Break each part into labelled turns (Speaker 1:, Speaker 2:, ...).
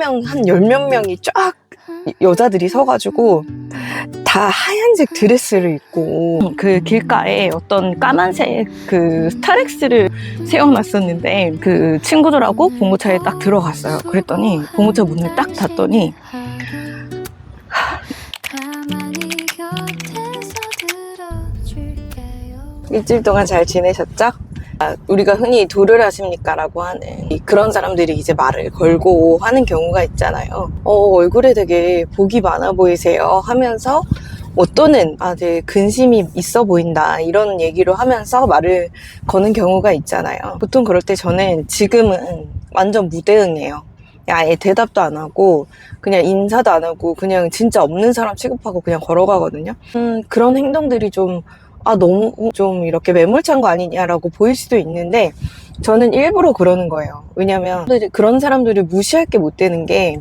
Speaker 1: 한 열 몇 명이 쫙 여자들이 서가지고 다 하얀색 드레스를 입고 그 길가에 어떤 까만색 그 스타렉스를 세워놨었는데 그 친구들하고 봉고차에 딱 들어갔어요. 그랬더니 봉고차 문을 딱 닫더니 일주일 동안 잘 지내셨죠? 우리가 흔히 도를 하십니까? 라고 하는 그런 사람들이 이제 말을 걸고 하는 경우가 있잖아요. 얼굴에 되게 복이 많아 보이세요 하면서 또는 되게 근심이 있어 보인다 이런 얘기로 하면서 말을 거는 경우가 있잖아요. 보통 그럴 때 저는 지금은 완전 무대응해요. 아예 대답도 안 하고 그냥 인사도 안 하고 그냥 진짜 없는 사람 취급하고 그냥 걸어가거든요. 그런 행동들이 좀 너무 좀 이렇게 매몰찬 거 아니냐라고 보일 수도 있는데 저는 일부러 그러는 거예요. 왜냐면 그런 사람들을 무시할 게 못 되는 게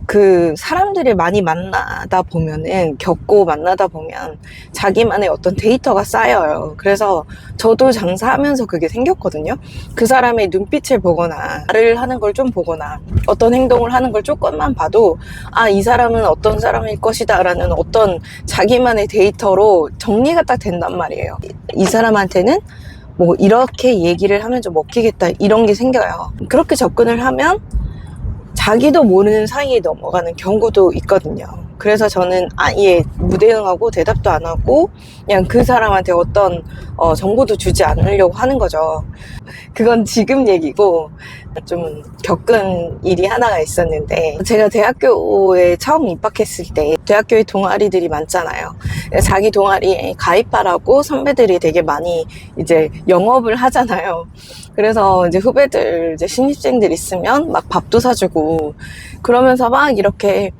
Speaker 1: 그 사람들을 많이 만나다 보면은 겪고 만나다 보면 자기만의 어떤 데이터가 쌓여요. 그래서 저도 장사하면서 그게 생겼거든요. 그 사람의 눈빛을 보거나 말을 하는 걸 좀 보거나 어떤 행동을 하는 걸 조금만 봐도 이 사람은 어떤 사람일 것이다 라는 어떤 자기만의 데이터로 정리가 딱 된단 말이에요. 이 사람한테는 뭐 이렇게 얘기를 하면 좀 먹히겠다 이런 게 생겨요. 그렇게 접근을 하면 자기도 모르는 사이에 넘어가는 경우도 있거든요. 그래서 저는 아예 무대응하고 대답도 안 하고 그냥 그 사람한테 어떤 정보도 주지 않으려고 하는 거죠. 그건 지금 얘기고 좀 겪은 일이 하나가 있었는데 제가 대학교에 처음 입학했을 때 대학교에 동아리들이 많잖아요. 자기 동아리에 가입하라고 선배들이 되게 많이 이제 영업을 하잖아요. 그래서 이제 후배들 이제 신입생들 있으면 막 밥도 사주고 그러면서 막 이렇게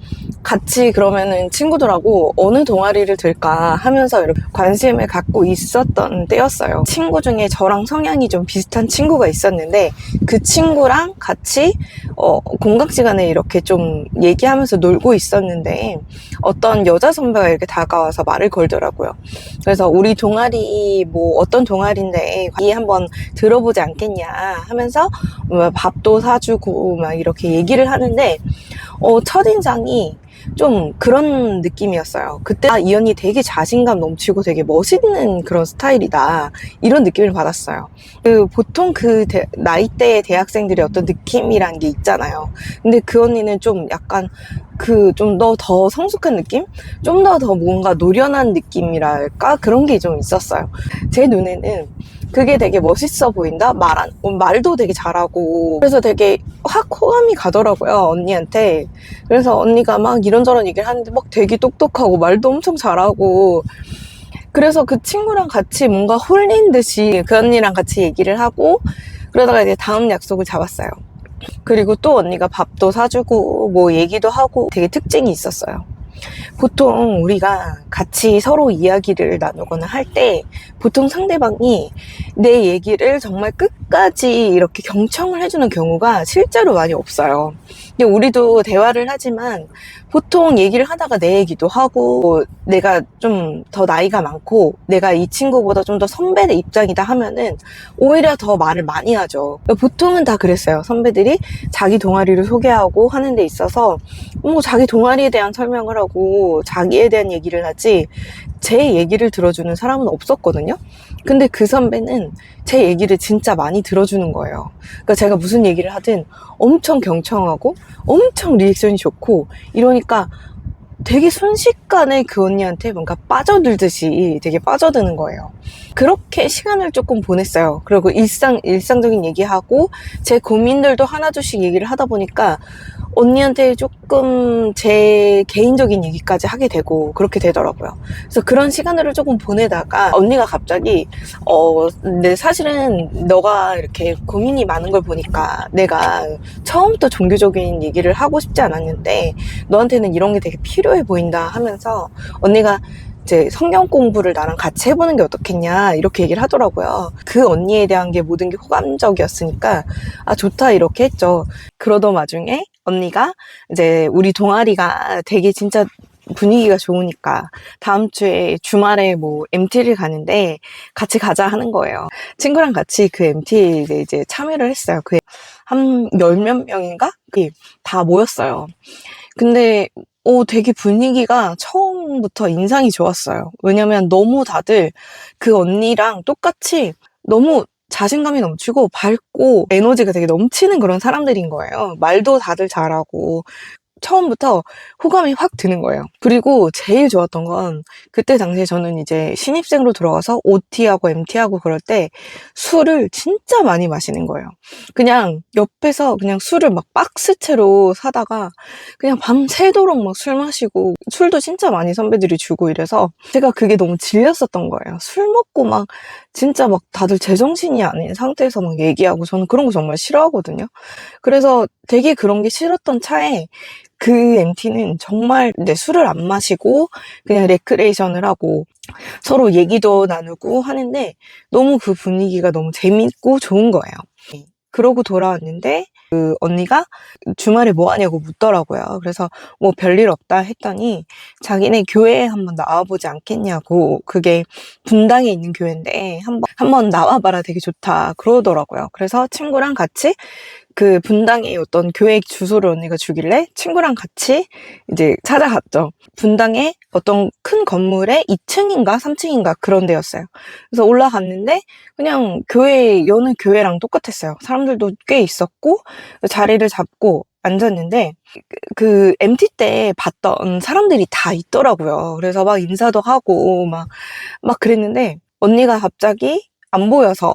Speaker 1: 같이 그러면은 친구들하고 어느 동아리를 들까 하면서 이렇게 관심을 갖고 있었던 때였어요. 친구 중에 저랑 성향이 좀 비슷한 친구가 있었는데 그 친구랑 같이 공각지간에 이렇게 좀 얘기하면서 놀고 있었는데 어떤 여자 선배가 이렇게 다가와서 말을 걸더라고요. 그래서 우리 동아리 뭐 어떤 동아리인데 한번 들어보지 않겠냐 하면서 밥도 사주고 막 이렇게 얘기를 하는데 첫인상이 좀 그런 느낌이었어요. 그때 이 언니 되게 자신감 넘치고 되게 멋있는 그런 스타일이다 이런 느낌을 받았어요. 보통 그 나이대의 대학생들의 어떤 느낌이란 게 있잖아요. 근데 그 언니는 좀 약간 좀 더 성숙한 느낌? 좀 더 뭔가 노련한 느낌이랄까? 그런 게 좀 있었어요. 제 눈에는 그게 되게 멋있어 보인다? 말도 되게 잘하고 그래서 되게 확 호감이 가더라고요 언니한테. 그래서 언니가 막 이런저런 얘기를 하는데 막 되게 똑똑하고 말도 엄청 잘하고 그래서 그 친구랑 같이 뭔가 홀린 듯이 그 언니랑 같이 얘기를 하고 그러다가 이제 다음 약속을 잡았어요. 그리고 또 언니가 밥도 사주고 뭐 얘기도 하고 되게 특징이 있었어요. 보통 우리가 같이 서로 이야기를 나누거나 할 때 보통 상대방이 내 얘기를 정말 끝까지 이렇게 경청을 해주는 경우가 실제로 많이 없어요. 근데 우리도 대화를 하지만 보통 얘기를 하다가 내 얘기도 하고 내가 좀 더 나이가 많고 내가 이 친구보다 좀 더 선배의 입장이다 하면은 오히려 더 말을 많이 하죠. 보통은 다 그랬어요. 선배들이 자기 동아리를 소개하고 하는 데 있어서 뭐 자기 동아리에 대한 설명을 하고 자기에 대한 얘기를 하지 제 얘기를 들어주는 사람은 없었거든요. 근데 그 선배는 제 얘기를 진짜 많이 들어주는 거예요. 그러니까 제가 무슨 얘기를 하든 엄청 경청하고 엄청 리액션이 좋고 이러니까 되게 순식간에 그 언니한테 뭔가 빠져들듯이 되게 빠져드는 거예요. 그렇게 시간을 조금 보냈어요. 그리고 일상적인 얘기하고 제 고민들도 하나둘씩 얘기를 하다 보니까 언니한테 조금 제 개인적인 얘기까지 하게 되고 그렇게 되더라고요. 그래서 그런 시간을 조금 보내다가 언니가 갑자기 근데 사실은 너가 이렇게 고민이 많은 걸 보니까 내가 처음부터 종교적인 얘기를 하고 싶지 않았는데 너한테는 이런 게 되게 필요해 보인다 하면서 언니가 이제 성경 공부를 나랑 같이 해보는 게 어떻겠냐 이렇게 얘기를 하더라고요. 그 언니에 대한 게 모든 게 호감적이었으니까 좋다 이렇게 했죠. 그러던 와중에 언니가 이제 우리 동아리가 되게 진짜 분위기가 좋으니까 다음 주에 주말에 뭐 MT를 가는데 같이 가자 하는 거예요. 친구랑 같이 그 MT에 이제 참여를 했어요. 한 열 몇 명인가? 다 모였어요. 근데 되게 분위기가 처음부터 인상이 좋았어요. 왜냐면 너무 다들 그 언니랑 똑같이 너무 자신감이 넘치고 밝고 에너지가 되게 넘치는 그런 사람들인 거예요. 말도 다들 잘하고 처음부터 호감이 확 드는 거예요. 그리고 제일 좋았던 건 그때 당시에 저는 이제 신입생으로 들어가서 OT하고 MT하고 그럴 때 술을 진짜 많이 마시는 거예요. 그냥 옆에서 그냥 술을 막 박스채로 사다가 그냥 밤새도록 막 술 마시고, 술도 진짜 많이 선배들이 주고 이래서 제가 그게 너무 질렸었던 거예요. 술 먹고 막 진짜 막 다들 제정신이 아닌 상태에서 막 얘기하고, 저는 그런 거 정말 싫어하거든요. 그래서 되게 그런 게 싫었던 차에 그 MT는 정말 이제 술을 안 마시고 그냥 레크레이션을 하고 서로 얘기도 나누고 하는데 너무 그 분위기가 너무 재밌고 좋은 거예요. 그러고 돌아왔는데 그 언니가 주말에 뭐 하냐고 묻더라고요. 그래서 뭐 별일 없다 했더니 자기네 교회에 한번 나와보지 않겠냐고, 그게 분당에 있는 교회인데 한번 나와봐라, 되게 좋다 그러더라고요. 그래서 친구랑 같이 그 분당에 어떤 교회 주소를 언니가 주길래 친구랑 같이 이제 찾아갔죠. 분당에 어떤 큰 건물에 2층인가 3층인가 그런 데였어요. 그래서 올라갔는데 그냥 여는 교회랑 똑같았어요. 사람들도 꽤 있었고 자리를 잡고 앉았는데 그 MT 때 봤던 사람들이 다 있더라고요. 그래서 막 인사도 하고 막 그랬는데 언니가 갑자기 안 보여서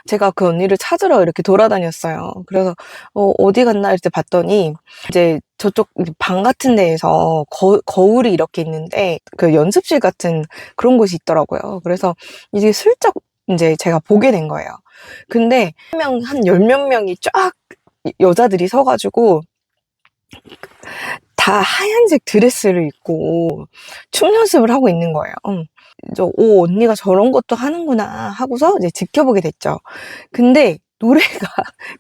Speaker 1: 제가 그 언니를 찾으러 이렇게 돌아다녔어요. 그래서 어디 갔나 이렇게 봤더니 이제 저쪽 방 같은 데에서 거울이 이렇게 있는데 그 연습실 같은 그런 곳이 있더라고요. 그래서 이제 슬쩍 이제 제가 보게 된 거예요. 근데 한 열 몇 명이 쫙 여자들이 서가지고 다 하얀색 드레스를 입고 춤 연습을 하고 있는 거예요. 언니가 저런 것도 하는구나 하고서 이제 지켜보게 됐죠. 근데 노래가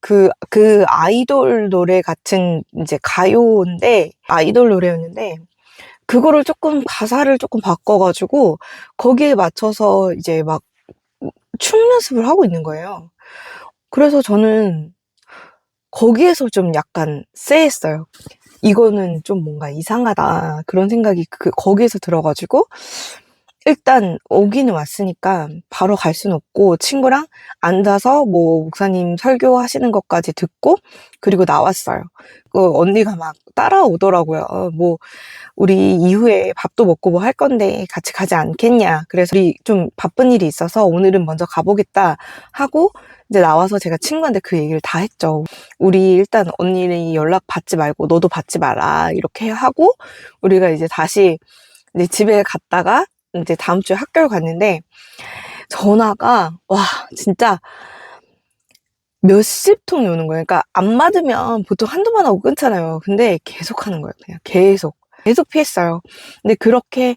Speaker 1: 그 아이돌 노래 같은 이제 가요인데, 아이돌 노래였는데, 그거를 가사를 조금 바꿔가지고 거기에 맞춰서 이제 막 춤 연습을 하고 있는 거예요. 그래서 저는 거기에서 좀 약간 쎄했어요. 이거는 좀 뭔가 이상하다, 그런 생각이 거기에서 들어가지고 일단 오기는 왔으니까 바로 갈 수는 없고 친구랑 앉아서 뭐 목사님 설교하시는 것까지 듣고 그리고 나왔어요. 언니가 막 따라오더라고요. 뭐 우리 이후에 밥도 먹고 뭐 할 건데 같이 가지 않겠냐. 그래서 우리 좀 바쁜 일이 있어서 오늘은 먼저 가보겠다 하고 이제 나와서 제가 친구한테 그 얘기를 다 했죠. 우리 일단 언니 연락 받지 말고 너도 받지 마라, 이렇게 하고 우리가 이제 다시 이제 집에 갔다가 이제 다음 주에 학교를 갔는데 전화가 진짜 몇십 통이 오는 거예요. 그러니까 안 받으면 보통 한두 번 하고 끊잖아요. 근데 계속 하는 거예요. 그냥 계속 피했어요. 근데 그렇게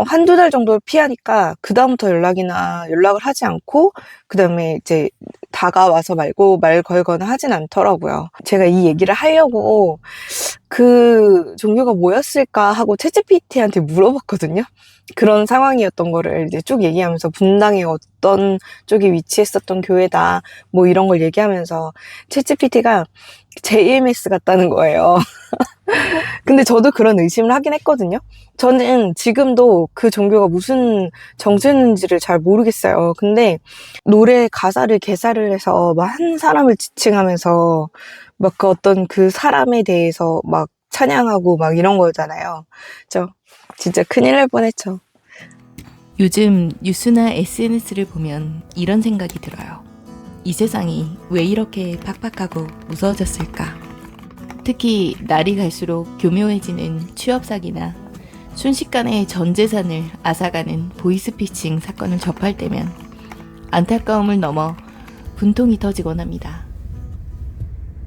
Speaker 1: 한두 달 정도 피하니까 그다음부터 연락을 하지 않고 그다음에 이제 다가와서 말 걸거나 하진 않더라고요. 제가 이 얘기를 하려고 그 종교가 뭐였을까 하고 챗GPT한테 물어봤거든요. 그런 상황이었던 거를 이제 쭉 얘기하면서 분당에 어떤 쪽에 위치했었던 교회다 뭐 이런 걸 얘기하면서 챗GPT가 JMS 같다는 거예요. 근데 저도 그런 의심을 하긴 했거든요. 저는 지금도 그 종교가 무슨 정체인지를 잘 모르겠어요. 근데 노래 가사를 개사를 해서 막 한 사람을 지칭하면서 막 그 어떤 그 사람에 대해서 막 찬양하고 막 이런 거잖아요. 진짜 큰일 날 뻔했죠.
Speaker 2: 요즘 뉴스나 SNS를 보면 이런 생각이 들어요. 이 세상이 왜 이렇게 팍팍하고 무서워졌을까? 특히 날이 갈수록 교묘해지는 취업 사기나 순식간에 전 재산을 앗아가는 보이스피싱 사건을 접할 때면 안타까움을 넘어 분통이 터지곤 합니다.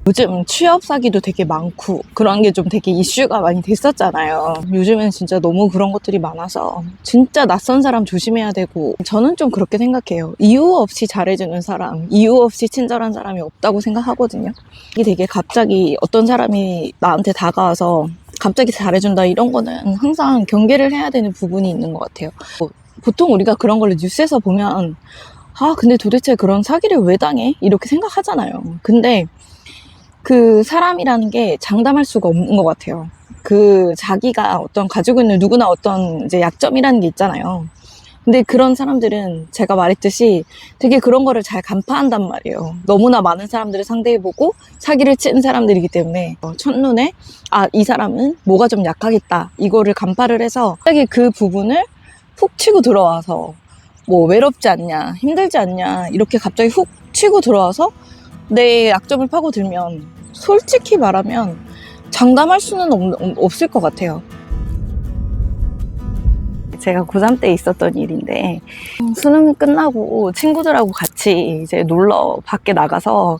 Speaker 1: 요즘 취업 사기도 되게 많고 그런 게 좀 되게 이슈가 많이 됐었잖아요. 요즘엔 진짜 너무 그런 것들이 많아서 진짜 낯선 사람 조심해야 되고, 저는 좀 그렇게 생각해요. 이유 없이 잘해주는 사람, 이유 없이 친절한 사람이 없다고 생각하거든요. 이게 되게 갑자기 어떤 사람이 나한테 다가와서 갑자기 잘해준다 이런 거는 항상 경계를 해야 되는 부분이 있는 것 같아요. 보통 우리가 그런 걸 뉴스에서 보면 근데 도대체 그런 사기를 왜 당해? 이렇게 생각하잖아요. 근데 그 사람이라는 게 장담할 수가 없는 것 같아요. 그 자기가 어떤 가지고 있는 누구나 어떤 이제 약점이라는 게 있잖아요. 근데 그런 사람들은 제가 말했듯이 되게 그런 거를 잘 간파한단 말이에요. 너무나 많은 사람들을 상대해보고 사기를 치는 사람들이기 때문에 첫눈에 아, 이 사람은 뭐가 좀 약하겠다. 이거를 간파를 해서 갑자기 그 부분을 훅 치고 들어와서 뭐 외롭지 않냐, 힘들지 않냐 이렇게 갑자기 훅 치고 들어와서 내 약점을 파고들면 솔직히 말하면 장담할 수는 없을 것 같아요. 제가 고3 때 있었던 일인데 수능 끝나고 친구들하고 같이 이제 놀러 밖에 나가서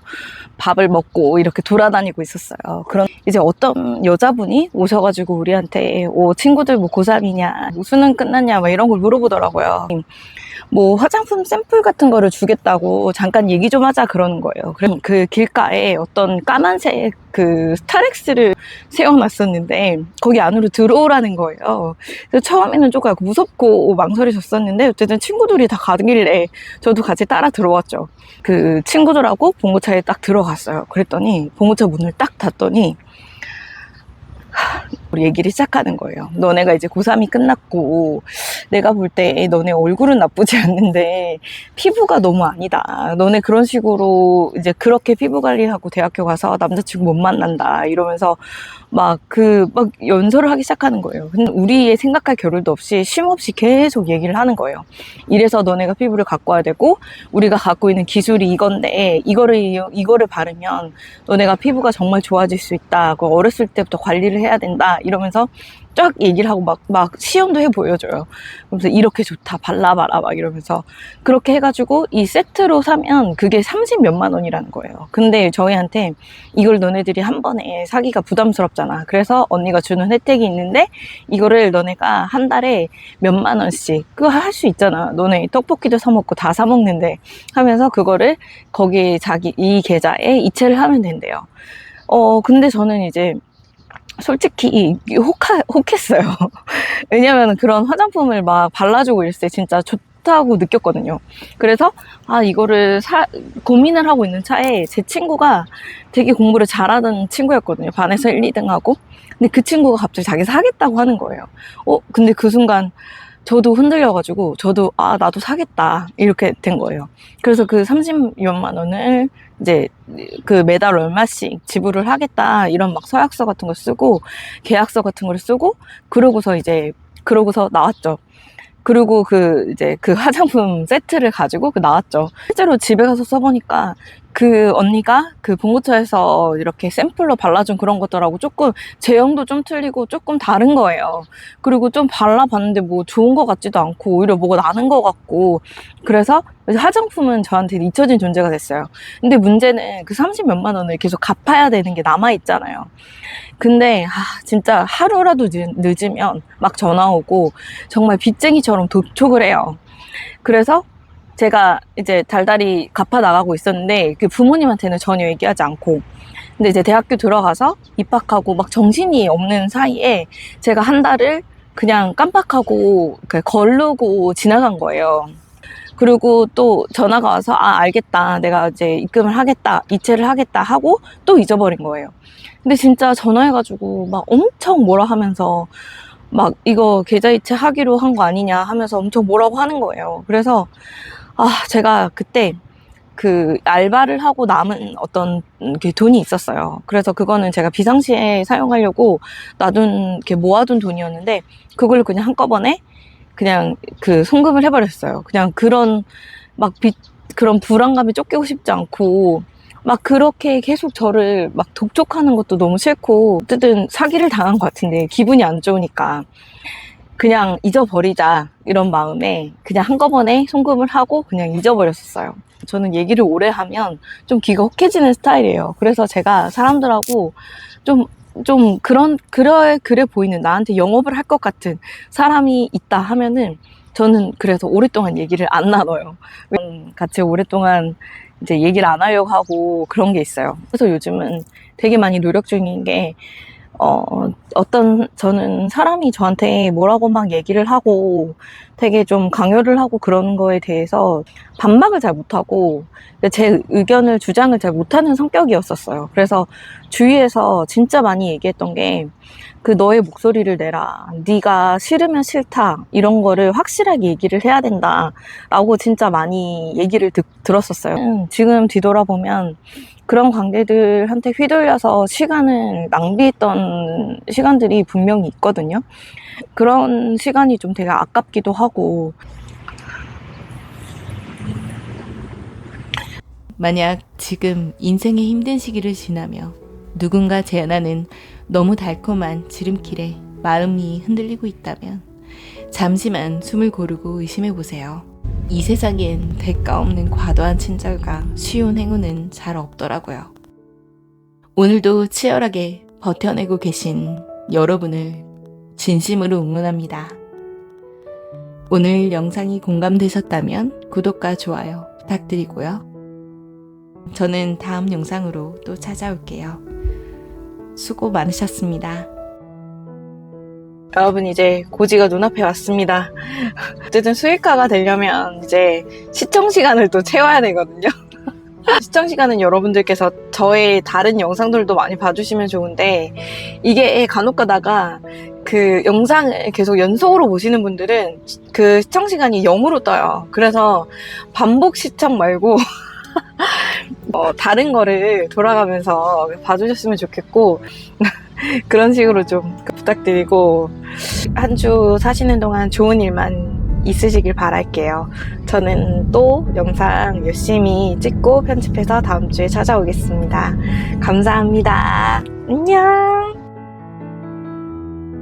Speaker 1: 밥을 먹고 이렇게 돌아다니고 있었어요. 그런 이제 어떤 여자분이 오셔가지고 우리한테 친구들 뭐 고3이냐, 뭐 수능 끝났냐 막 이런 걸 물어보더라고요. 뭐 화장품 샘플 같은 거를 주겠다고 잠깐 얘기 좀 하자 그러는 거예요. 그럼 그 길가에 어떤 까만색 그 스타렉스를 세워놨었는데 거기 안으로 들어오라는 거예요. 그래서 처음에는 조금 무섭고 망설여졌었는데 어쨌든 친구들이 다 가길래 저도 같이 따라 들어왔죠. 그 친구들하고 봉고차에 딱 들어갔어요. 그랬더니 봉고차 문을 딱 닫더니 우리 얘기를 시작하는 거예요. 너네가 이제 고3이 끝났고 내가 볼 때 너네 얼굴은 나쁘지 않는데 피부가 너무 아니다. 너네 그런 식으로 이제 그렇게 피부 관리하고 대학교 가서 남자친구 못 만난다 이러면서 막 연설을 하기 시작하는 거예요. 근데 우리의 생각할 겨를도 없이 쉼없이 계속 얘기를 하는 거예요. 이래서 너네가 피부를 가꿔야 되고 우리가 갖고 있는 기술이 이건데 이거를 바르면 너네가 피부가 정말 좋아질 수 있다. 어렸을 때부터 관리를 해야 된다. 이러면서 쫙 얘기를 하고 막 시연도 해 보여줘요. 그래서 이렇게 좋다, 발라봐라 막 이러면서 그렇게 해가지고 이 세트로 사면 그게 30 몇만 원이라는 거예요. 근데 저희한테 이걸 너네들이 한 번에 사기가 부담스럽잖아. 그래서 언니가 주는 혜택이 있는데 이거를 너네가 한 달에 몇만 원씩 그거 할 수 있잖아. 너네 떡볶이도 사 먹고 다 사 먹는데 하면서 그거를 거기 자기 이 계좌에 이체를 하면 된대요. 근데 저는 이제 솔직히 혹했어요. 왜냐면 그런 화장품을 막 발라주고 이랬을 때 진짜 좋다고 느꼈거든요. 그래서 이거를 고민을 하고 있는 차에 제 친구가 되게 공부를 잘하던 친구였거든요. 반에서 1, 2등 하고. 근데 그 친구가 갑자기 자기 사겠다고 하는 거예요. 근데 그 순간 저도 흔들려가지고 저도 나도 사겠다 이렇게 된 거예요. 그래서 그 30몇만 원을 이제 그 매달 얼마씩 지불을 하겠다 이런 막 서약서 같은 거 쓰고 계약서 같은 걸 쓰고 그러고서 나왔죠. 그리고 이제 그 화장품 세트를 가지고 나왔죠. 실제로 집에 가서 써보니까 그 언니가 그 봉고차에서 이렇게 샘플로 발라준 그런 것들하고 조금 제형도 좀 틀리고 조금 다른 거예요. 그리고 좀 발라봤는데 뭐 좋은 것 같지도 않고 오히려 뭐가 나는 것 같고 그래서 화장품은 저한테 잊혀진 존재가 됐어요. 근데 문제는 그 30 몇만 원을 계속 갚아야 되는 게 남아있잖아요. 근데 진짜 하루라도 늦으면 막 전화 오고 정말 빚쟁이처럼 도촉을 해요. 그래서 제가 이제 달달이 갚아 나가고 있었는데 그 부모님한테는 전혀 얘기하지 않고 근데 이제 대학교 들어가서 입학하고 막 정신이 없는 사이에 제가 한 달을 그냥 깜빡하고 거르고 지나간 거예요. 그리고 또 전화가 와서 알겠다, 내가 이제 입금을 하겠다, 이체를 하겠다 하고 또 잊어버린 거예요. 근데 진짜 전화해가지고 막 엄청 뭐라 하면서 막 이거 계좌이체 하기로 한 거 아니냐 하면서 엄청 뭐라고 하는 거예요. 그래서 제가 그때 그 알바를 하고 남은 어떤 돈이 있었어요. 그래서 그거는 제가 비상시에 사용하려고 이렇게 모아둔 돈이었는데 그걸 그냥 한꺼번에 그냥 송금을 해버렸어요. 그냥 그런 그런 불안감에 쫓기고 싶지 않고 막 그렇게 계속 저를 막 독촉하는 것도 너무 싫고 어쨌든 사기를 당한 것 같은데 기분이 안 좋으니까 그냥 잊어버리자 이런 마음에 그냥 한꺼번에 송금을 하고 그냥 잊어버렸었어요. 저는 얘기를 오래 하면 좀 귀가 혹해지는 스타일이에요. 그래서 제가 사람들하고 그래 보이는 나한테 영업을 할 것 같은 사람이 있다 하면은 저는 그래서 오랫동안 얘기를 안 나눠요. 같이 오랫동안 이제 얘기를 안 하려고 하고 그런 게 있어요. 그래서 요즘은 되게 많이 노력 중인 게 저는 사람이 저한테 뭐라고 막 얘기를 하고 되게 좀 강요를 하고 그러는 거에 대해서 반박을 잘 못하고 제 의견을 주장을 잘 못하는 성격이었었어요. 그래서 주위에서 진짜 많이 얘기했던 게 그 너의 목소리를 내라. 네가 싫으면 싫다. 이런 거를 확실하게 얘기를 해야 된다. 라고 진짜 많이 얘기를 들었었어요. 지금 뒤돌아보면 그런 관계들한테 휘둘려서 시간을 낭비했던 시간들이 분명히 있거든요. 그런 시간이 좀 되게 아깝기도 하고.
Speaker 2: 만약 지금 인생의 힘든 시기를 지나며 누군가 제안하는 너무 달콤한 지름길에 마음이 흔들리고 있다면 잠시만 숨을 고르고 의심해보세요. 이 세상엔 대가 없는 과도한 친절과 쉬운 행운은 잘 없더라고요. 오늘도 치열하게 버텨내고 계신 여러분을 진심으로 응원합니다. 오늘 영상이 공감되셨다면 구독과 좋아요 부탁드리고요. 저는 다음 영상으로 또 찾아올게요. 수고 많으셨습니다.
Speaker 1: 여러분 이제 고지가 눈앞에 왔습니다. 어쨌든 수익화가 되려면 이제 시청 시간을 또 채워야 되거든요. 시청 시간은 여러분들께서 저의 다른 영상들도 많이 봐주시면 좋은데 이게 간혹 가다가 그 영상을 계속 연속으로 보시는 분들은 그 시청 시간이 0으로 떠요. 그래서 반복 시청 말고 다른 거를 돌아가면서 봐주셨으면 좋겠고 그런 식으로 좀 부탁드리고 한 주 사시는 동안 좋은 일만 있으시길 바랄게요. 저는 또 영상 열심히 찍고 편집해서 다음 주에 찾아오겠습니다. 감사합니다. 안녕.